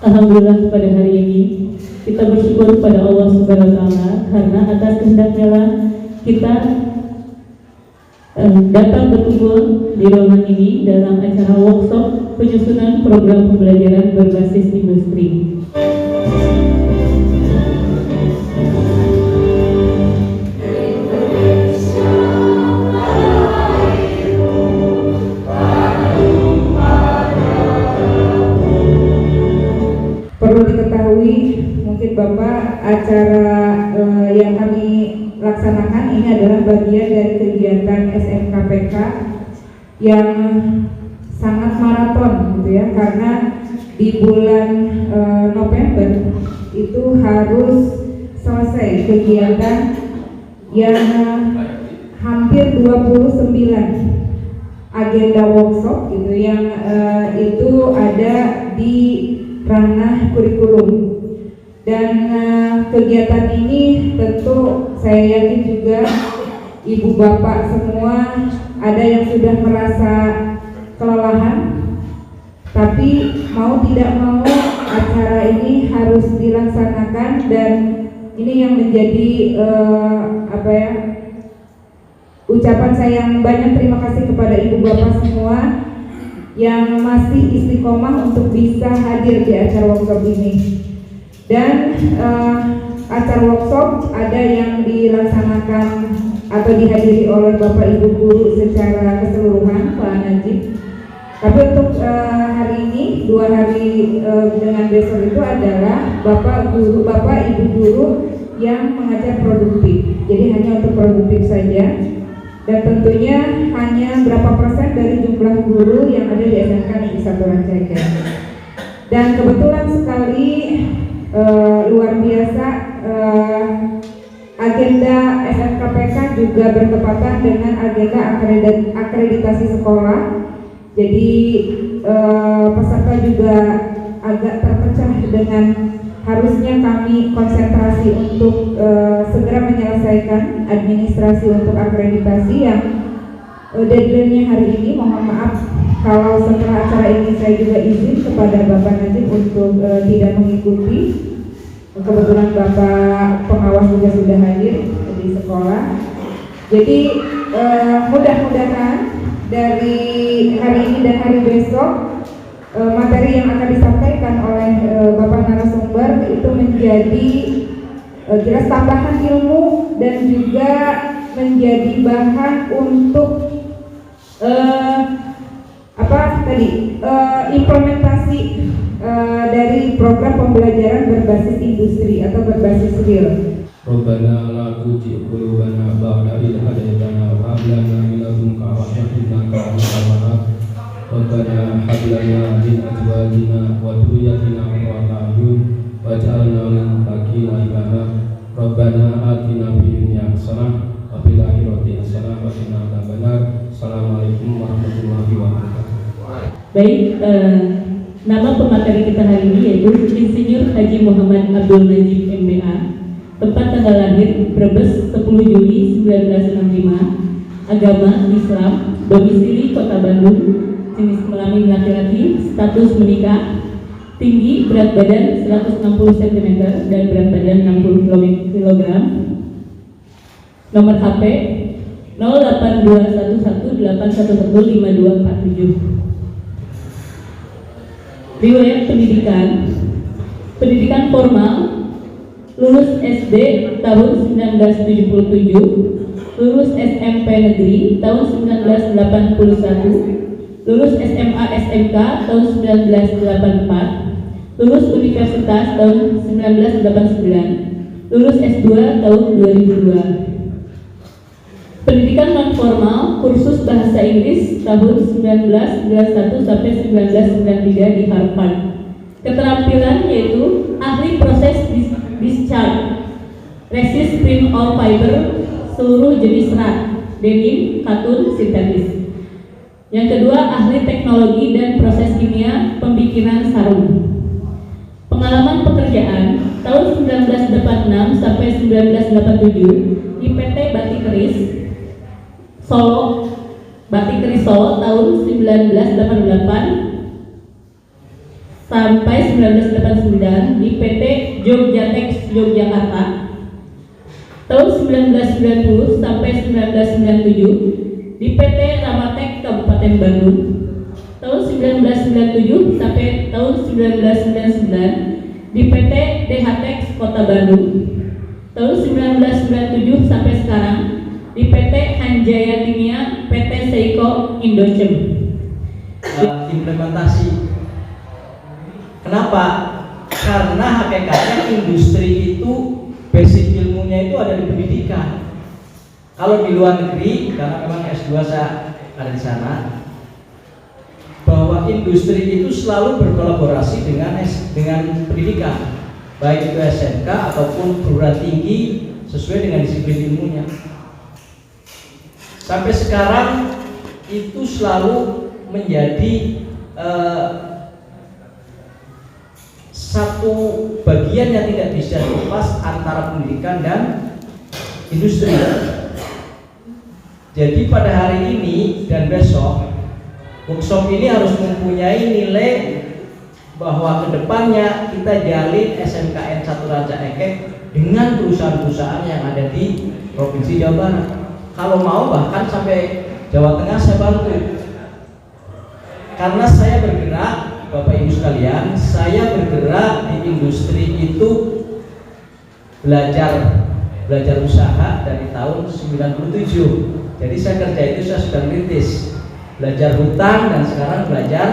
Alhamdulillah pada hari ini kita bersyukur pada Allah Subhanahu wa Ta'ala karena atas kehendaknya lah kita dapat berkumpul di ruangan ini dalam acara workshop penyusunan program pembelajaran berbasis industri. Perlu diketahui mungkin Bapak, acara yang kami laksanakan ini adalah bagian dari kegiatan SMKPK yang sangat maraton gitu ya, karena di bulan November itu harus selesai kegiatan yang hampir 29 agenda workshop gitu yang itu ada di ranah kurikulum. Dan kegiatan ini tentu saya yakin juga ibu bapak semua ada yang sudah merasa kelelahan, tapi mau tidak mau acara ini harus dilaksanakan. Dan ini yang menjadi ucapan saya yang banyak terima kasih kepada ibu bapak semua yang masih istiqomah untuk bisa hadir di acara workshop ini. Dan acara workshop ada yang dilaksanakan atau dihadiri oleh Bapak Ibu Guru secara keseluruhan, Pak Najib. Tapi untuk hari ini, 2 hari dengan besok itu adalah Bapak Ibu Guru yang mengajar produktif. Jadi hanya untuk produktif saja. Dan tentunya hanya berapa persen dari jumlah guru yang ada di SMK Negeri 1 Rancaikek. Dan kebetulan sekali luar biasa agenda SMKPK juga bertepatan dengan agenda akreditasi sekolah. Jadi peserta juga agak terpecah dengan harusnya kami konsentrasi untuk segera menyelesaikan administrasi untuk akreditasi yang deadline-nya hari ini. Mohon maaf kalau setelah acara ini saya juga izin kepada Bapak Najib untuk tidak mengikuti. Kebetulan Bapak pengawas juga sudah hadir di sekolah. Jadi mudah-mudahan dari hari ini dan hari besok materi yang akan disampaikan oleh Bapak narasumber itu menjadi jelas tambahan ilmu dan juga menjadi bahan untuk implementasi dari program pembelajaran berbasis industri atau berbasis skill. Rabbana la tuzigh qulubana ba'da idh hadaytana wa hab lana min ladunka rahmatan innaka antal wahhab. Rabbana hab lana min azwajina wa dhurriyyatina qurrata a'yun waj'alna lil muttaqina imama. Rabbana atina fid dunya hasanah wa fil akhirati hasanah wa qina adzabannar. Assalamualaikum warahmatullahi wabarakatuh. Baik, nama pemateri kita hari ini yaitu Insinyur Haji Muhammad Abdul Najib MBA. Tempat tanggal lahir Brebes 10 Juli 1965. Agama Islam. Domisili Kota Bandung. Jenis kelamin laki-laki. Status menikah. Tinggi berat badan 160 cm dan berat badan 60 kg. Nomor HP 0821181115247. Riwayat pendidikan formal, lulus SD tahun 1977, lulus SMP negeri tahun 1981, lulus SMA SMK tahun 1984, lulus universitas tahun 1989, lulus S2 tahun 2002. Pendidikan non formal, kursus bahasa Inggris tahun 1991 sampai 1993 di Harvard. Keterampilan yaitu ahli proses discharge, resist print all fiber, seluruh jenis rat, denim, katun, sintetis. Yang kedua, ahli teknologi dan proses kimia, pembikinan sarung. Pengalaman pekerjaan tahun 1986 sampai 1987 di PT Batik Keris Solo, Batik Keris Solo tahun 1988 sampai 1989 di PT Jogjatex Yogyakarta. Tahun 1990 sampai 1997 di PT Ramatek Kabupaten Bandung. Tahun 1997 sampai tahun 1999 di PT DHTEX Kota Bandung. Tahun 1997 sampai sekarang di PT Hanjaya Kimia PT Seiko Indochem. Implementasi. Kenapa? Karena hakikatnya industri itu basic ilmunya itu ada di pendidikan. Kalau di luar negeri, karena memang S2 saya ada di sana, bahwa industri itu selalu berkolaborasi dengan pendidikan, baik itu SMK ataupun perguruan tinggi sesuai dengan disiplin ilmunya. Sampai sekarang itu selalu menjadi satu bagian yang tidak bisa dilepas antara pendidikan dan industri. Jadi pada hari ini dan besok workshop ini harus mempunyai nilai bahwa kedepannya kita jalin SMKN 1 Ranca Ekek dengan perusahaan-perusahaan yang ada di Provinsi Jawa Barat. Kalau mau bahkan sampai Jawa Tengah saya bantu. Karena saya bergerak, Bapak Ibu sekalian, saya bergerak di industri itu belajar usaha dari tahun 97. Jadi saya kerja itu saya sudah merintis belajar hutang dan sekarang belajar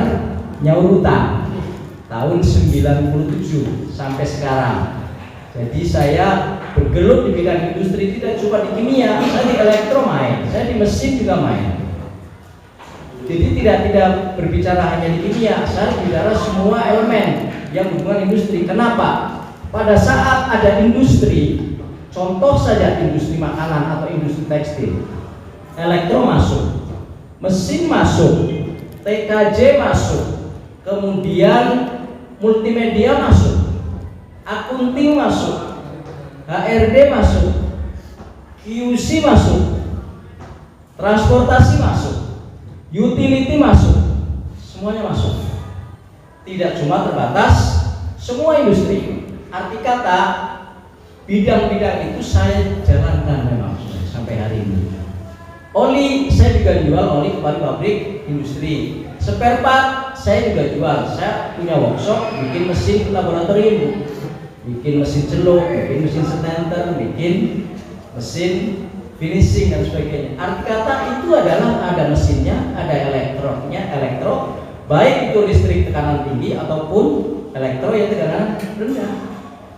nyaur hutang tahun 97 sampai sekarang. Jadi saya bergelut di bidang industri, tidak cuma di kimia, saya di elektro main, saya di mesin juga main. Jadi tidak berbicara hanya di kimia, saya bicara semua elemen yang hubungan industri. Kenapa? Pada saat ada industri, contoh saja industri makanan atau industri tekstil, elektro masuk, mesin masuk, TKJ masuk, kemudian multimedia masuk, akunting masuk, HRD masuk, QC masuk, transportasi masuk, utility masuk, semuanya masuk. Tidak cuma terbatas semua industri. Arti kata bidang-bidang itu saya jalankan memang sampai hari ini. Oli saya juga jual oli kepada pabrik industri. Spare part saya juga jual. Saya punya workshop bikin mesin laboratorium, bikin mesin celup, bikin mesin stenter, bikin mesin finishing dan sebagainya. Arti kata itu adalah ada mesinnya, ada elektro, baik itu listrik tekanan tinggi ataupun elektro yang tekanan rendah.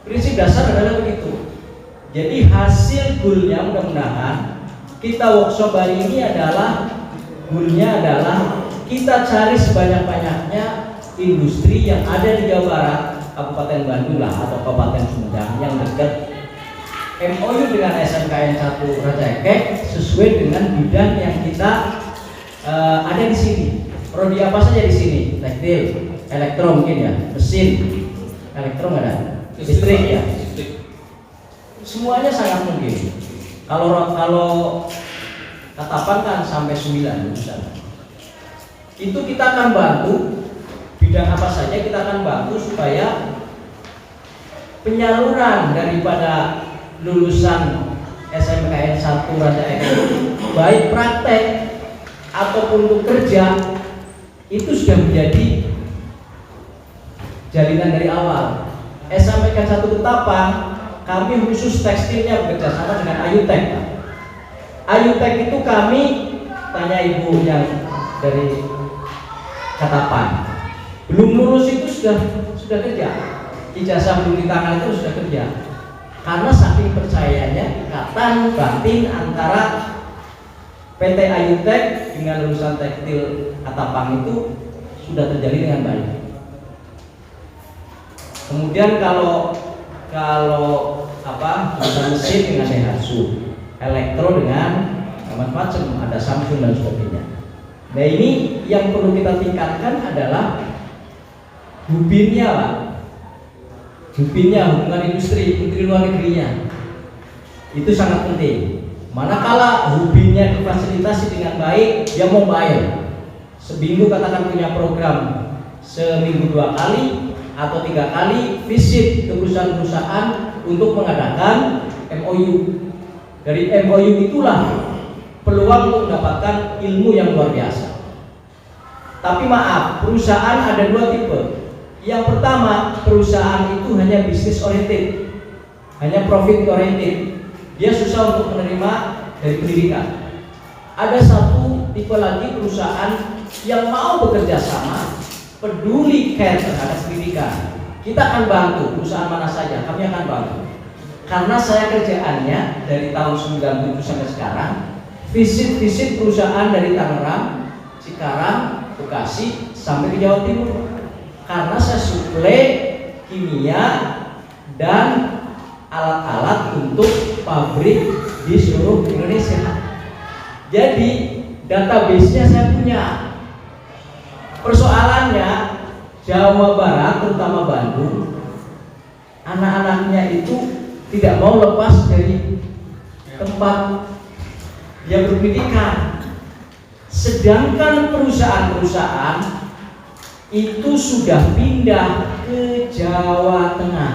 Prinsip dasar adalah begitu. Jadi hasil goalnya mudah-mudahan kita workshop hari ini adalah goalnya adalah kita cari sebanyak-banyaknya industri yang ada di Jawa Barat, Kabupaten Bandung lah atau Kabupaten Sumedang yang dekat, MOU dengan SMKN 1 Ranca Ekek sesuai dengan bidang yang kita ada di sini. Prodi apa saja di sini? Tekstil, elektro mungkin ya, mesin, elektro nggak ada, listrik ya. Semuanya sangat mungkin. Kalau Katapan kan sampai 9 jurusan. Itu kita akan bantu bidang apa saja, kita akan bantu supaya penyaluran daripada lulusan SMKN 1 Ranca Ekek baik praktek ataupun bekerja itu sudah menjadi jalinan dari awal. SMKN 1 Ketapang kami khusus tekstilnya bekerja sama dengan Ayutek. Ayutek itu kami tanya ibu yang dari Katapan, belum lulus itu sudah kerja, ijazah belum di tangan itu sudah kerja. Karena saking percayanya ikatan batin antara PT Ayutek dengan lulusan tekstil Katapang itu sudah terjalin dengan baik. Kemudian kalau lulusan mesin dengan Daihatsu, elektro dengan macam-macam, ada Samsung dan sebagainya. Nah ini yang perlu kita tingkatkan adalah hubinnya lah. Hubinnya, hubungan industri, menteri luar negerinya itu sangat penting. Manakala hubinnya difasilitasi dengan baik, dia mau bayar. Seminggu katakan punya program seminggu 2 kali, atau 3 kali visit ke perusahaan-perusahaan untuk mengadakan MOU. Dari MOU itulah peluang untuk mendapatkan ilmu yang luar biasa. Tapi maaf, perusahaan ada 2 tipe. Yang pertama, perusahaan itu hanya bisnis oriented, hanya profit oriented. Dia susah untuk menerima dari pendidikan. Ada satu tipe lagi perusahaan yang mau bekerja sama, peduli care terhadap pendidikan. Kita akan bantu perusahaan mana saja, kami akan bantu. Karena saya kerjaannya dari tahun 97 sampai sekarang, visit perusahaan dari Tangerang, Cikarang, Bekasi sampai ke Jawa Timur. Karena saya suplai kimia dan alat-alat untuk pabrik di seluruh Indonesia. Jadi database-nya saya punya. Persoalannya Jawa Barat, terutama Bandung, anak-anaknya itu tidak mau lepas dari tempat dia berpendidikan. Sedangkan perusahaan-perusahaan itu sudah pindah ke Jawa Tengah.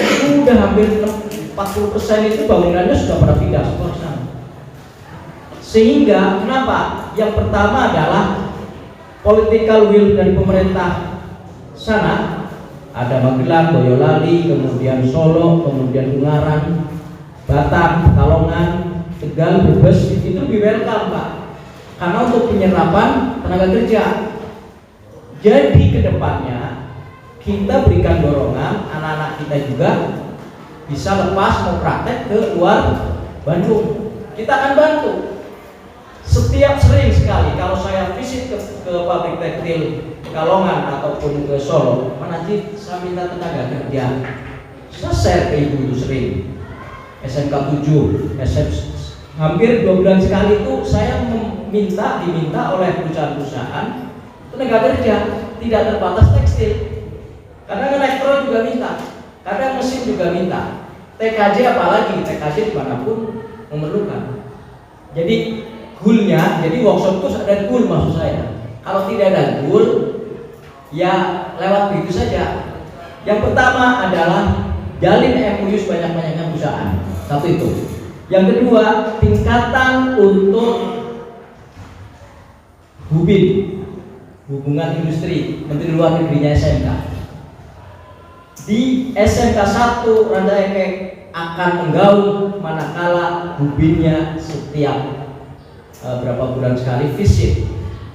Sudah hampir 40% itu bangunannya sudah pada pindah semua ke sana. Sehingga kenapa? Yang pertama adalah political will dari pemerintah sana. Ada Magelang, Boyolali, kemudian Solo, kemudian Ungaran, Batam, Pekalongan, Tegal, Brebes, itu lebih welcome, Pak. Karena untuk penyerapan tenaga kerja. Jadi kedepannya kita berikan dorongan anak-anak kita juga bisa lepas mau praktek ke luar Bandung. Kita akan bantu. Sering sekali kalau saya visit ke pabrik tekstil Pekalongan ataupun ke Solo, Pak Najib, saya minta tenaga kerja. Saya share ke ibu itu sering. SMK 7, hampir 2 bulan sekali itu saya diminta oleh perusahaan-perusahaan tenaga kerja, tidak terbatas tekstil. Kadang elektro juga minta, kadang mesin juga minta. TKJ apalagi, TKJ dimanapun memerlukan. Jadi goalnya, jadi workshop itu ada goal maksud saya. Kalau tidak ada goal, ya lewat begitu saja. Yang pertama adalah jalin MOU sebanyak-banyaknya perusahaan. Satu itu. Yang kedua, tingkatan untuk HUBIN, hubungan industri, Menteri Luar Negerinya SMK. Di SMK 1 Rancaekek akan menggaung manakala HUBINnya setiap berapa bulan sekali visit,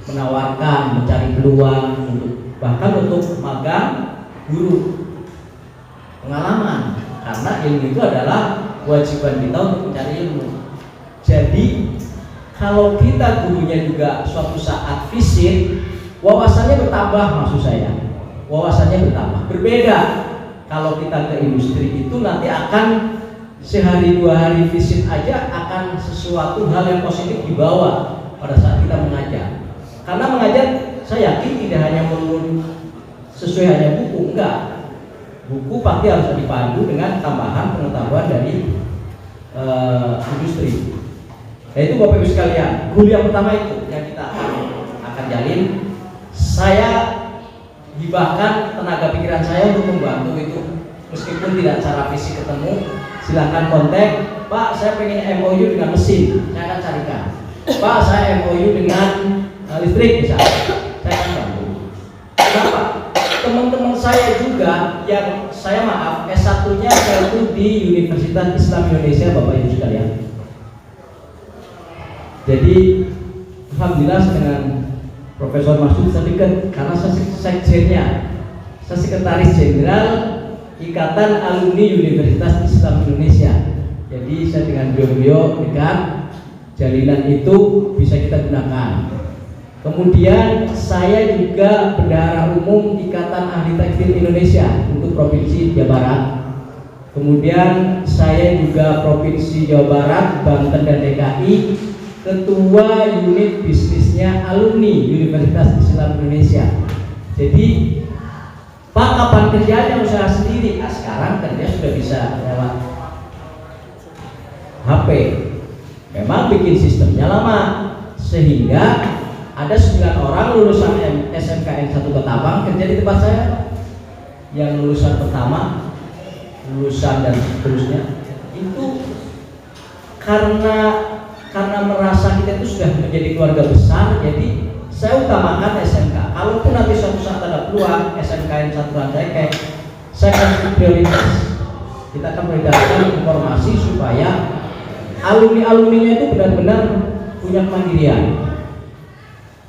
menawarkan, mencari peluang untuk bahkan untuk magang guru pengalaman, karena ilmu itu adalah kewajiban kita untuk mencari ilmu. Jadi kalau kita gurunya juga suatu saat visit, wawasannya bertambah, maksud saya wawasannya bertambah. Berbeda kalau kita ke industri, itu nanti akan sehari 2 hari visit aja akan sesuatu hal yang positif dibawa pada saat kita mengajar. Karena mengajar saya yakin tidak hanya sesuai hanya buku, enggak. Buku pasti harus dipandu dengan tambahan pengetahuan dari industri. Nah itu Bapak Ibu sekalian, guru yang pertama itu yang kita akan jalin. Saya hibahkan tenaga pikiran saya untuk membantu itu, meskipun tidak secara fisik ketemu. Silahkan kontak, Pak saya pengen MOU dengan mesin, saya akan carikan. Pak saya MOU dengan listrik bisa, saya akan bantu. Kenapa? Teman-teman saya juga yang saya maaf S1-nya yaitu di Universitas Islam Indonesia, Bapak Ibu sekalian. Jadi alhamdulillah dengan Profesor Masud saya dekat karena saya sekjennya, saya sekretaris jenderal Ikatan Alumni Universitas Islam Indonesia. Jadi saya dengan beliau dekat, jalinan itu bisa kita gunakan. Kemudian saya juga bendahara umum Ikatan Ahli Tekstil Indonesia untuk Provinsi Jawa Barat. Kemudian saya juga Provinsi Jawa Barat, Banten dan DKI, ketua unit bisnisnya alumni Universitas Islam Indonesia. Jadi Pak kapan kerjanya usaha sendiri? Nah, sekarang kerja sudah bisa lewat HP. Memang bikin sistemnya lama, sehingga ada 9 orang lulusan SMKN 1 Ketapang kerja di tempat saya. Yang lulusan pertama, lulusan dan seterusnya itu karena merasa kita itu sudah menjadi keluarga besar, jadi saya utamakan SMK. Kalaupun nanti suatu saat ada peluang SMKN 1 Rancaikek, saya akan prioritas. Kita akan membedakan informasi supaya alumni-alumninya itu benar-benar punya kemandirian.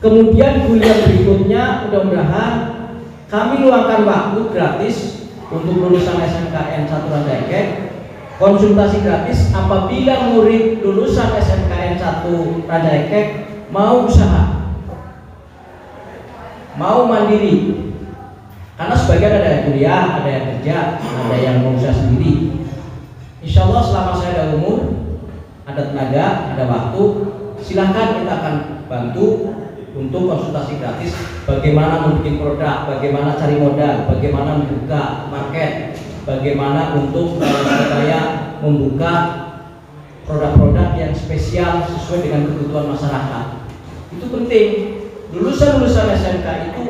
Kemudian kuliah berikutnya mudah-mudahan kami luangkan waktu gratis untuk lulusan SMKN 1 Rancaikek, konsultasi gratis apabila murid lulusan SMKN 1 Rancaikek mau usaha, mau mandiri. Karena sebagian ada yang kuliah, ada yang kerja, ada yang mau usaha sendiri. Insya Allah selama saya ada umur, ada tenaga, ada waktu, silahkan kita akan bantu untuk konsultasi gratis bagaimana membuat produk, bagaimana cari modal, bagaimana membuka market, bagaimana untuk supaya membuka produk-produk yang spesial sesuai dengan kebutuhan masyarakat. Itu penting. Lulusan-lulusan SMK itu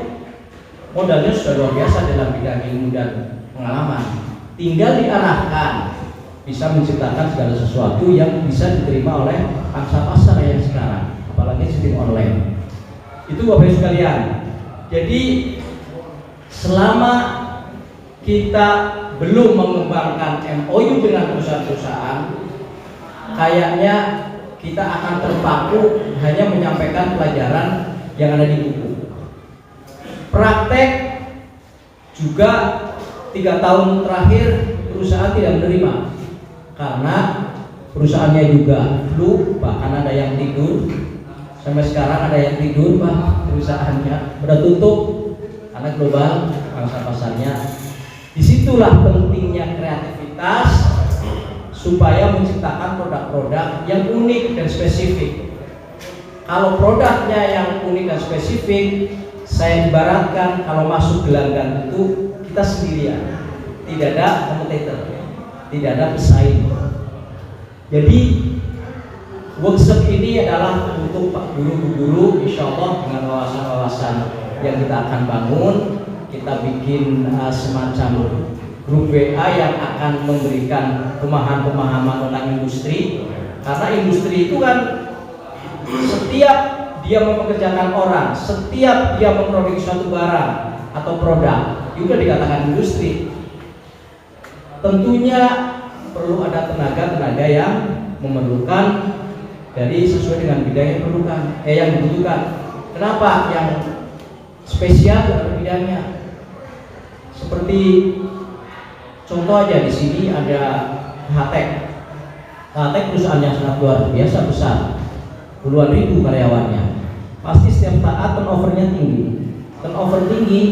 modalnya sudah luar biasa dalam bidang ilmu dan pengalaman. Tinggal diarahkan, bisa menciptakan segala sesuatu yang bisa diterima oleh pangsa pasar yang sekarang, apalagi sistem online. Itu Bapak Ibu sekalian. Jadi selama kita belum mengembangkan MOU dengan perusahaan-perusahaan, kayaknya kita akan terpaku hanya menyampaikan pelajaran yang ada di buku. Praktek juga 3 tahun terakhir perusahaan tidak menerima karena perusahaannya juga flu, bahkan ada yang tidur. Sampai sekarang ada yang tidur, Pak, perusahaannya udah tutup karena global pangsa pasarnya. Disitulah pentingnya kreativitas supaya menciptakan produk-produk yang unik dan spesifik. Kalau produknya yang unik dan spesifik, saya ibaratkan kalau masuk gelanggang itu kita sendirian, tidak ada kompetitor, tidak ada pesaing. Jadi workshop ini adalah untuk Pak Guru-guru, insya Allah dengan wawasan-wawasan yang kita akan bangun. Kita bikin semacam grup WA yang akan memberikan pemahaman-pemahaman tentang industri. Karena industri itu kan setiap dia mempekerjakan orang, setiap dia memproduksi suatu barang atau produk, juga dikatakan industri. Tentunya perlu ada tenaga-tenaga yang memerlukan dari sesuai dengan bidang yang diperlukan, yang dibutuhkan. Kenapa? Yang spesial dalam bidangnya. Seperti contoh aja di sini ada HTEK. HTEK perusahaan yang sangat luar biasa besar, puluhan ribu karyawannya. Pasti setiap saat turnovernya tinggi. Turnover tinggi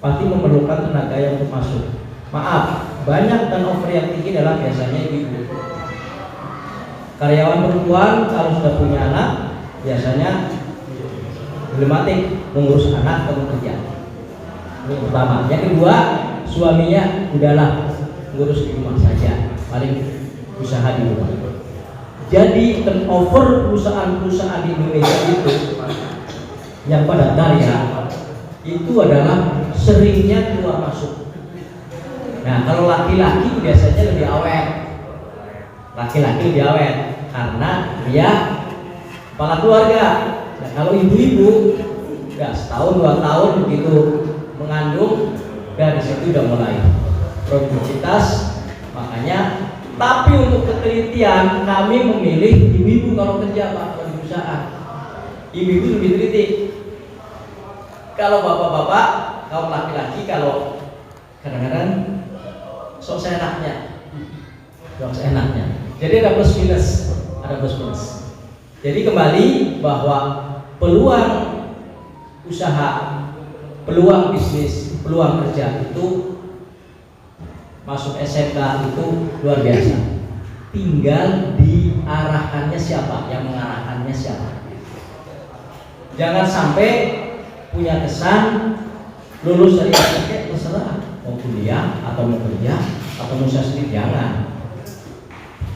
pasti memerlukan tenaga yang untuk masuk. Maaf, banyak turnover yang tinggi adalah biasanya ibu. Karyawan perempuan kalau sudah punya anak biasanya problematik mengurus anak atau bekerja. Yang pertama. Yang kedua, suaminya udahlah ngurus di rumah saja, paling usaha di rumah. Jadi turnover perusahaan-perusahaan di Indonesia itu yang padat karya itu adalah seringnya keluar masuk. Nah, kalau laki-laki biasanya lebih awet. Laki-laki lebih awet karena dia kepala keluarga. Nah, kalau ibu-ibu ya setahun 2 tahun begitu mengandung, dan di situ udah mulai produktivitas. Makanya, tapi untuk ketelitian kami memilih ibu-ibu kalau kerja, Pak, kalau di perusahaan. Ibu-ibu lebih teliti. Kalau bapak-bapak, kaum laki-laki kalau kadang-kadang sok seenaknya. Jadi ada plus minus, Jadi kembali bahwa peluang usaha, peluang bisnis, peluang kerja itu masuk SMK itu luar biasa. Tinggal diarahkannya siapa, yang mengarahkannya siapa. Jangan sampai punya kesan lulus dari SMK terserah mau kuliah atau mau kerja atau mau usaha sendiri, jangan.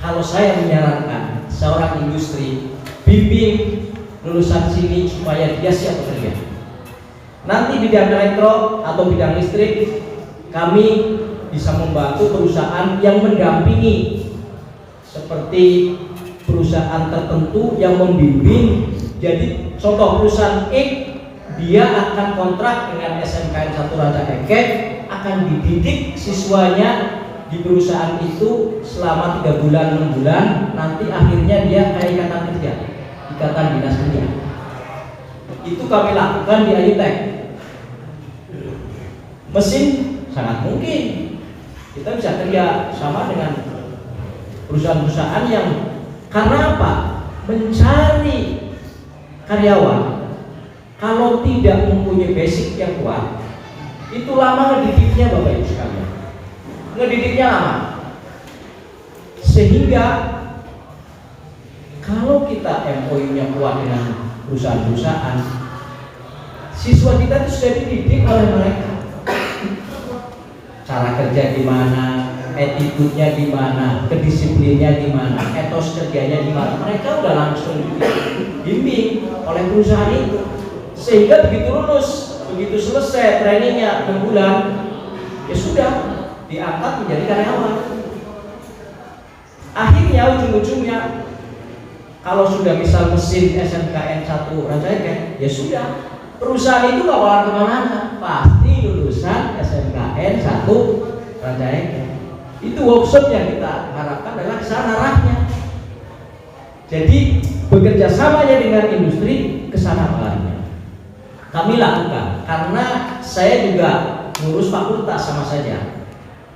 Kalau saya menyarankan seorang industri, bimbing lulusan sini supaya dia siap bekerja. Nanti bidang elektro atau bidang listrik kami bisa membantu perusahaan yang mendampingi, seperti perusahaan tertentu yang membimbing. Jadi contoh perusahaan X, dia akan kontrak dengan SMKN 1 Ranca Ekek, akan dididik siswanya di perusahaan itu selama 3 bulan 6 bulan, nanti akhirnya dia kayak ikatan kerja, ikatan dinas kerja. Itu kami lakukan di Ayutek. Mesin sangat mungkin kita bisa kerja sama dengan perusahaan-perusahaan yang, karena apa? Mencari karyawan kalau tidak mempunyai basic yang kuat, itu lama ngedidiknya Bapak Ibu sekalian. Ngedidiknya lama. Sehingga kalau kita MOU-nya kuat dengan perusahaan-perusahaan, siswa kita itu sudah dididik oleh mereka. Cara kerja gimana, attitude-nya gimana, kedisiplinnya gimana, etos kerjanya gimana, mereka udah langsung dibimbing oleh perusahaan itu. Sehingga begitu lulus, begitu selesai trainingnya 6 bulan, ya sudah diangkat menjadi karyawan. Akhirnya ujung-ujungnya, kalau sudah misal mesin SMKN 1 Ranca Ekek, ya sudah, perusahaan itu gak bakal kemana-mana, pasti lulusan SMKN 1 Ranca Ekek. Itu workshop yang kita harapkan adalah kesana arahnya. Jadi bekerja samanya dengan industri kesana arahnya kami lakukan, karena saya juga ngurus fakultas sama saja.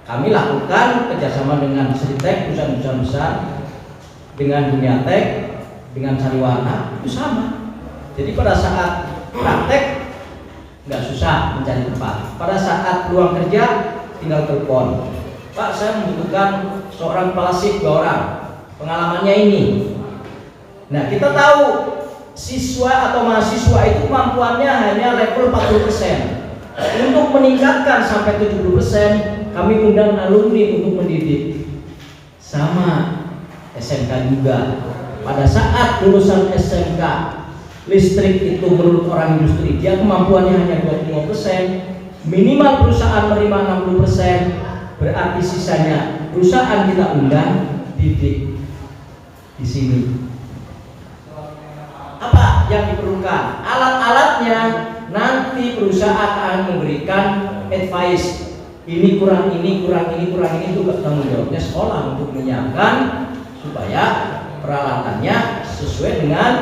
Kami lakukan kerjasama dengan Sritek, perusahaan-perusahaan besar, dengan Dunia Tek, dengan Sariwana, itu sama. Jadi pada saat praktek nggak susah mencari tempat. Pada saat peluang kerja tinggal telepon, Pak, saya membutuhkan seorang kepala shift 2 orang, pengalamannya ini. Nah, kita tahu siswa atau mahasiswa itu kemampuannya hanya level 40%. Untuk meningkatkan sampai 70%, kami undang alumni untuk mendidik. Sama SMK juga. Pada saat lulusan SMK listrik itu menurut orang industri, dia kemampuannya hanya 25%, minimal perusahaan menerima 60%, berarti sisanya perusahaan kita undang didik di sini. Apa yang diperlukan? Alat-alatnya nanti perusahaan akan memberikan advice. Ini kurang ini, kurang ini, kurang ini, itu tanggung jawabnya sekolah untuk menyiapkan supaya peralatannya sesuai dengan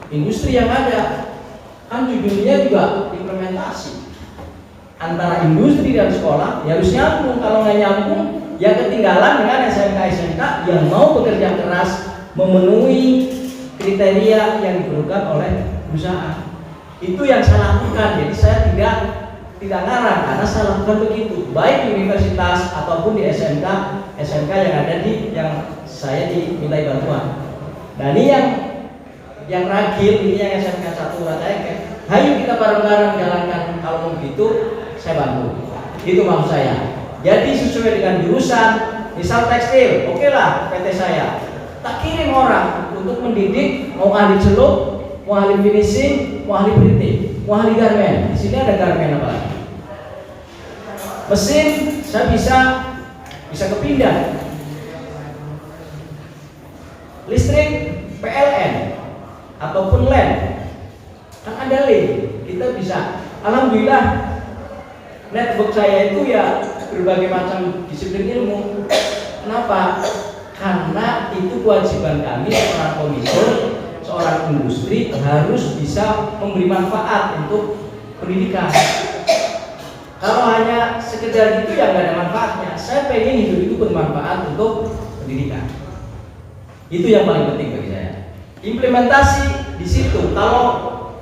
industri yang ada. Kan judulnya juga implementasi antara industri dan sekolah, ya harus nyambung. Kalau nggak nyambung, ya ketinggalan dengan SMK-SMK yang mau bekerja keras memenuhi kriteria yang diperlukan oleh perusahaan. Itu yang saya lakukan. Jadi saya tidak ngarang, karena saya lakukan begitu, baik di universitas ataupun di SMK yang ada di yang saya dimintai bantuan. Nah, ini yang ragil, ini yang SMK 1 Ranca Ekek. Hayu kita bareng-bareng jalankan. Kalau begitu saya bantu. Itu maksud saya. Jadi sesuai dengan jurusan, misal tekstil, oke lah PT saya. Tak kirim orang untuk mendidik, mau ahli celup, mau ahli finishing, mau ahli printing, mau ahli garmen. Di sini ada garmen apa lagi? Mesin saya bisa kepindah. Listrik PLN ataupun LAN, kan ada link, kita bisa. Alhamdulillah network saya itu ya berbagai macam disiplin ilmu. Kenapa? Karena itu kewajiban kami seorang komite, seorang industri harus bisa memberi manfaat untuk pendidikan. Kalau hanya sekedar gitu ya nggak ada manfaatnya. Saya pengen hidup itu bermanfaat untuk pendidikan. Itu yang paling penting bagi saya. Implementasi di situ. Kalau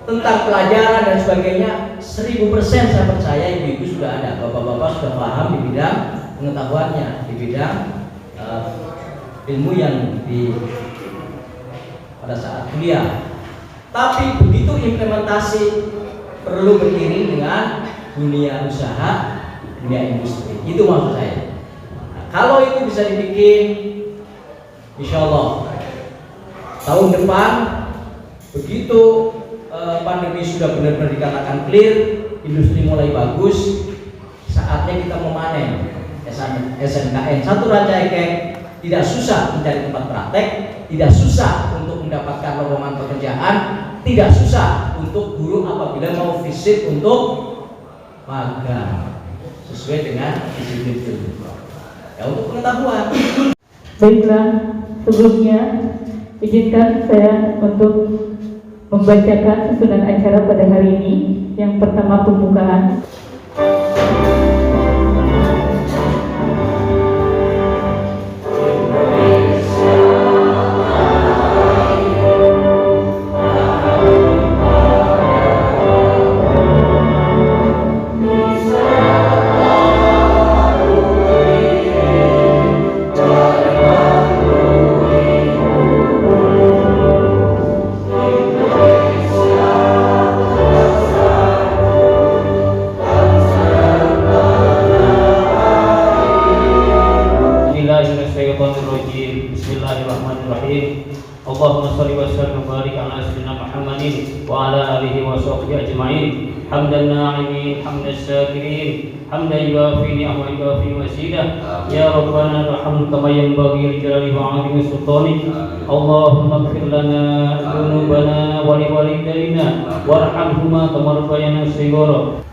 tentang pelajaran dan sebagainya, 1000% saya percaya ibu-ibu sudah ada, bapak-bapak sudah paham di bidang pengetahuannya, di bidang ilmu yang pada saat kuliah. Tapi begitu implementasi perlu beriring dengan dunia usaha, dunia industri. Itu maksud saya. Nah, kalau itu bisa dibikin, insya Allah tahun depan Begitu pandemi sudah benar-benar dikatakan clear, industri mulai bagus, saatnya kita memanen SNKN. Satu rantai kek, tidak susah mencari tempat praktek, tidak susah untuk mendapatkan lowongan pekerjaan, tidak susah untuk guru apabila mau visit untuk magang sesuai dengan disiplin itu. Ya, untuk pengetahuan. Baiklah, sebelumnya izinkan saya untuk membacakan susunan acara pada hari ini. Yang pertama, pembukaan. Bismillahirrahmanirrahim. Allahumma shalli wa sallim wa barik ala sayyidina Muhammadin wa ala alihi wa sahbihi ajma'in. Hamdan na'imin, hamdan syakirin, hamdan yuwafi ni'amahu wa yuwafi mazidah. Ya Rabbana irhamna kama yanbaghi li jalali wa 'azimi sultanik. Allahumma ighfir lana dhunubana wa li walidayna warhamhuma kama rabbayana shighara.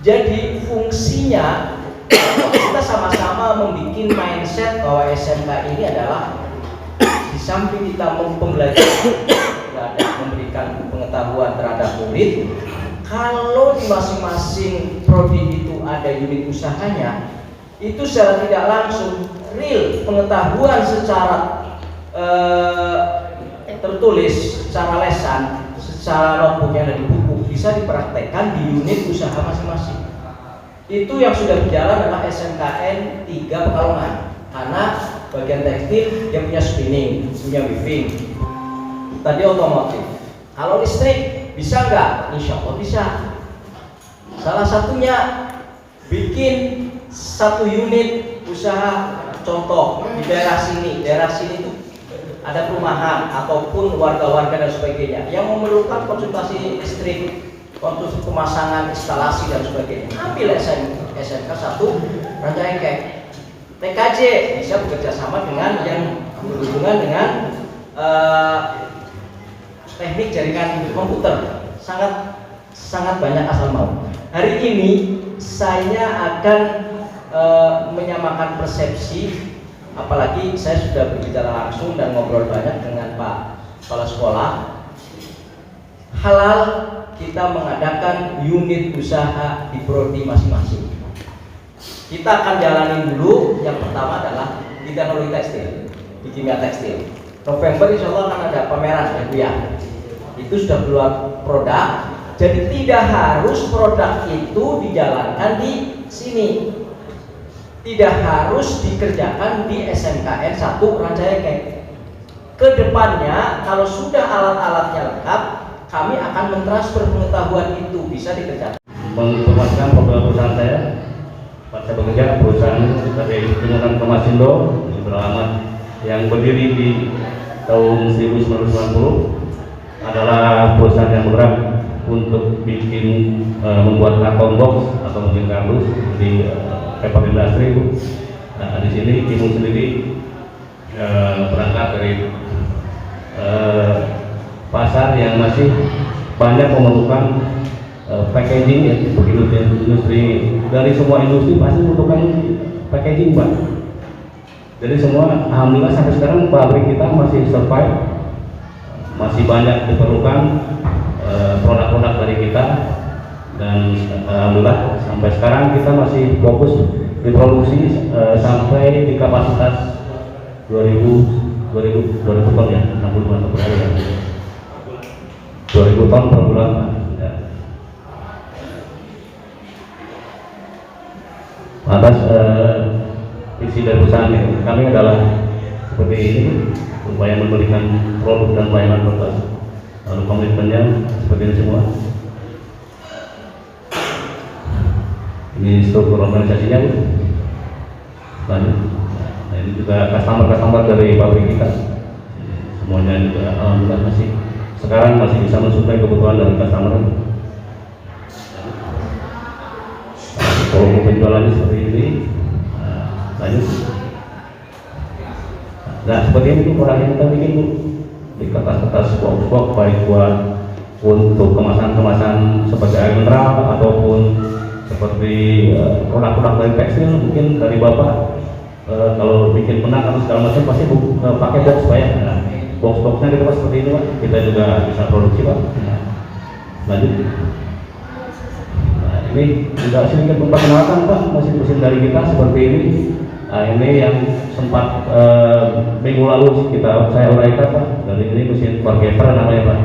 Jadi fungsinya kita sama-sama membuat mindset bahwa SMK ini adalah di samping kita mempembelajaran terhadap memberikan pengetahuan terhadap murid, kalau di masing-masing prodi itu ada unit usahanya, itu secara tidak langsung real pengetahuan secara tertulis, secara lesan, secara notebook yang ada di buku bisa dipraktekkan di unit usaha masing-masing. Itu yang sudah berjalan adalah SMKN 3 Pekalongan, karena bagian tekstil dia punya spinning, punya weaving, tadi otomotif. Kalau listrik bisa nggak? Insya Allah bisa. Salah satunya bikin satu unit usaha, contoh di daerah sini itu ada perumahan ataupun warga-warga dan sebagainya yang memerlukan konsultasi listrik, konstruksi pemasangan instalasi dan sebagainya. Ambil SMK 1 Rancaikek. TKJ bisa bekerja sama dengan yang berhubungan dengan teknik jaringan komputer. Sangat banyak asal mau. Hari ini saya akan menyamakan persepsi, apalagi saya sudah berbicara langsung dan ngobrol banyak dengan Pak Kepala Sekolah. Halal kita mengadakan unit usaha di prodi masing-masing. Kita akan jalani dulu. Yang pertama adalah di teknologi tekstil, di kimia tekstil. November insya Allah akan ada pameran ya Bu ya. Itu sudah keluar produk. Jadi tidak harus produk itu dijalankan di sini. Tidak harus dikerjakan di SMKN 1 Rancaikek. Kedepannya kalau sudah alat-alatnya lengkap, kami akan mentransfer pengetahuan itu bisa dikerjakan. Menginformasikan perusahaan saya bekerja perusahaan dari Timuran Komasindo beralamat yang berdiri di tahun 1990, adalah perusahaan yang bergerak untuk bikin membuat karton box atau mungkin kardus di paper industry. Nah, di sini Timun sendiri berangkat dari pasar yang masih banyak memerlukan packaging ya, industri dari semua industri pasti membutuhkan packaging Pak. Jadi semua alhamdulillah sampai sekarang pabrik kita masih survive, masih banyak diperlukan produk-produk dari kita, dan alhamdulillah sampai sekarang kita masih fokus di produksi sampai di kapasitas 2000 ton ya, 60 ton per hari ya. 2000 ton per bulan ya. Atas visi dari perusahaan ini, kami adalah seperti ini, upaya memberikan produk dan pelayanan berbasis, lalu komitmennya seperti ini semua. Ini struktur organisasinya, lanjut. Nah, ini juga customer dari pabrik kita, semuanya juga alhamdulillah masih sekarang masih bisa mensuplai kebutuhan dari customer. Volume penjualannya seperti ini. Lanjut. Nah, seperti ini tuh orang yang kita bikin tuh di kertas-kertas box-box, baik buat untuk kemasan-kemasan seperti air mineral ataupun seperti produk-produk dari tekstil, mungkin dari bapak kalau bikin penak atau segala macam pasti pakai box pak ya. Nah, box-boxnya kita seperti ini pak, kita juga bisa produksi pak. Nah, lanjut. Nah, ini juga sedikit memperkenalkan pak mesin-mesin dari kita seperti ini. Nah, ini yang sempat minggu lalu saya uraikan pak, dari ini mesin forgetter namanya pak.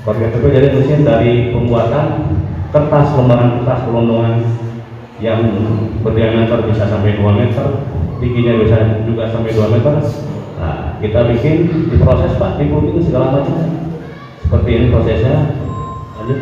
Forgetter itu jadi mesin dari pembuatan kertas, lembaran kertas gelondongan yang berdiameter bisa sampai 2 meter, tingginya bisa juga sampai 2 meter. Nah, kita bikin, diproses pak, dibuat segala macam. Seperti ini prosesnya. Lanjut.